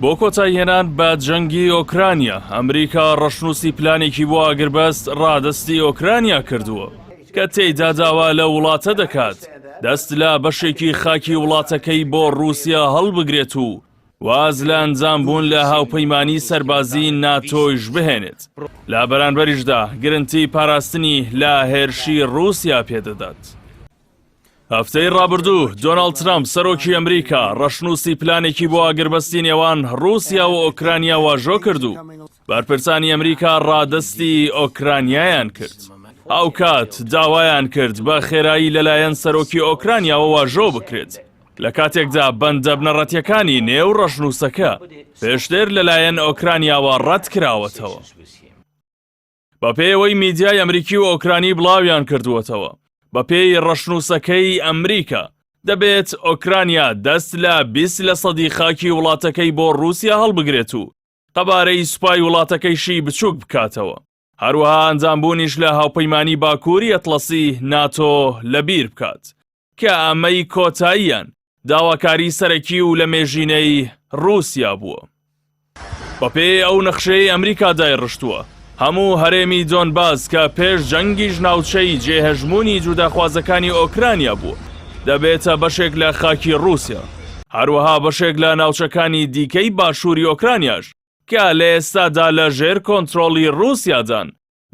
بۆ کۆتایهێنان بە جەنگی ئۆکرانیا ئەمریکا ڕەشنووسی پلانێکی بۆ ئاگربەست ڕادەستی ئۆکرانیا کردووە کە تێیدا داوا لە وڵاتە دەکات دەست لە بەشێکی خاکی وڵاتەکەی بۆ رووسیا هەڵبگرێت و واز لە ئەنجامبوون لە هاوپەیمانی سەربازی ناتۆیش بهێنێت. لە بەرانبەریشدا گرنگی پاراستنی لە هێرشی رووسیا پێدەدات. هەفتەی ڕابردوو دۆناڵد ترامپ سەرۆکی ئەمریکا ڕەشنووسی پلانێکی بۆ ئاگربەستی نێوان رووسیا و ئۆکرانیا واژۆ کردو. بەرپرسانی ئەمریکا ڕادەستی ئۆکرانیایان کرد. ئەو کات داوایان کرد بە خێرایی لەلایەن سەرۆکی ئۆکرانیاوە واژۆ بکرێت لە کاتێکدا بەندە بنەڕەتیەکانی نێو ڕەشنووسەکە پێشتر لەلایەن ئۆکرانیاوە ڕەت کراوەتەوە. بە پێیەوەی میدیای ئەمریکی و ئۆکرانی بڵاویان کردووەتەوە بە پێی ڕەشنووسەکەی ئەمریکا دەبێت ئۆکرانیا دەست لە 20% خاکی وڵاتەکەی بۆ رووسیا هەڵبگرێت و قەبارەی سوپای وڵاتەکەیشی بچووک بکاتەوە. هەروەها ئەنجامبوونیش لە هاوپەیمانی باکووری ئەتڵەسی ناتۆ لەبیر بکات کە ئەمەی کۆتاییان داواکاری سەرەکی و لە مێژینەی رووسیا بووە. بەپێی ئەو نەخشەی ئەمریکا دایڕشتووە هەموو هەرێمی دۆنباس کە پێش جەنگیش ناوچەی جێهێژموونی جوداخوازەکانی ئۆکرانیا بوو دەبێتە بەشێک لە خاکی رووسیا. هەروەها بەشێک لە ناوچەکانی دیکەی باشووری ئۆکرانیاش کە لە ئێستادا لە ژێر کۆنتڕۆڵی رووسیادان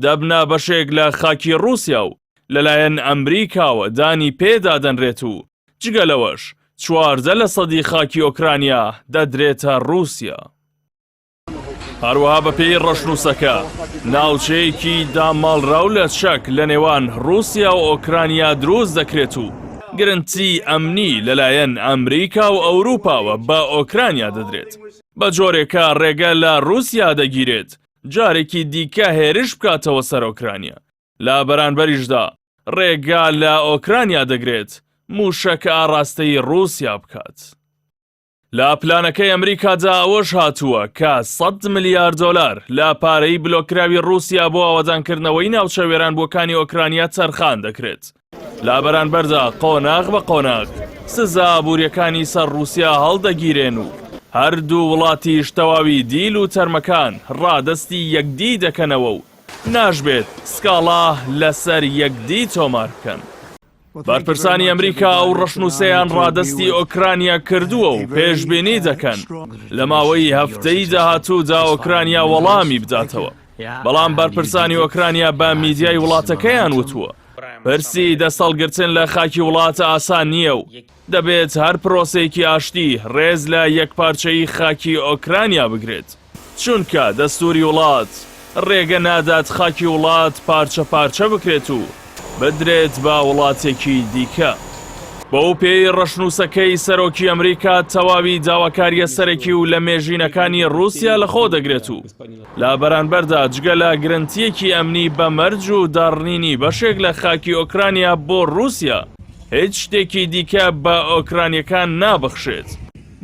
دەبنە بەشێک لە خاکی رووسیا و لەلایەن ئەمریکاوە دانی پێدادەنرێت و جگەلەوەش 14% خاکی ئۆکرانیا دەدرێتە رووسیا. هەروەها بەپێی ڕەشنووسەکە ناوچەیەکی داماڵراو لە چەک لە نێوان رووسیا و ئۆکرانیا دروست دەکرێت و گرنگی ئەمنی لەلایەن ئەمریکا و ئەوروپاوە بە ئۆکرانیا دەدرێت. بە جۆرێکە ڕێگە لە رووسیا دەگیرێت جارێکی دیکە هێرش بکاتەوە سەر ئۆکرانیا. لە بەرانبەریشدا ڕێگا لە ئۆکرانیا دەگرێت موشەکە ئاڕاستەی رووسیا بکات. لە پلانەکەی ئەمریکادا ئەوەش هاتووە کە $100 میلیارد لە پارەی بلۆکراوی رووسیا بۆ ئاوەدانکردنەوەی ناوچە وێرانبووەکانی ئۆکرانیا چەرخان دەکرێت. لە بەرانبەردا قۆناغ بە قۆناغ سزا ئابوووریەکانی سەر رووسیا هەڵدەگیرێن و هەردوو وڵاتیش تەواوی دیل و تەرمەکان ڕادەستی یەکدی دەکەنەوە و ناشبێت سکاڵا لەسەر یەکدی تۆمار بکەن. بەرپرسانی ئەمریکا ئەو ڕەشنووسەیان ڕادەستی ئۆکرانیا کردووە و پێشبینی دەکەن لە ماوەی هەفتەی داهاتوودا ئۆکرانیا وەڵامی بداتەوە. بەڵام بەرپرسانی ئۆکرانیا بە میدیای وڵاتەکەیان وتووە پرسی دەسەڵگرتن لە خاکی وڵاتە ئاسان نییە و دەبێت هەر پرۆسەیەکی ئاشتی ڕێز لە یەکپارچەی خاکی ئۆکرانیا بگرێت چونکە دەستوری وڵات ڕێگە نادات خاکی وڵات پارچە پارچە بکرێت و بدرێت بە وڵاتێکی دیکە. بەو پێی ڕەشنووسەکەی سەرۆکی ئەمریکا تەواوی داواکاریە سەرەکی و لە مێژینەکانی رووسیا لەخۆ دەگرێت و لە بەرانبەردا جگە لە گرنگیەکی ئەمنی بە مەرج و داڕنینی بەشێک لە خاکی ئۆکرانیا بۆ رووسیا هیچ شتێکی دیکە بە ئۆکرانیەکان نابەخشێت.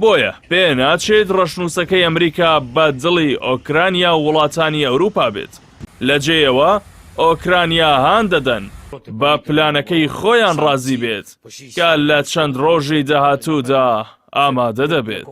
بۆیە پێ ناچێت ڕەشنووسەکەی ئەمریکا بە دڵی ئۆکرانیا و وڵاتانی ئەوروپا بێت. لەجێیەوە ئۆکرانیا هان دەدەن بە پلانەکەی خۆیان ڕازی بێت کە لە چەند ڕۆژی داهاتوودا ئامادە دەبێت.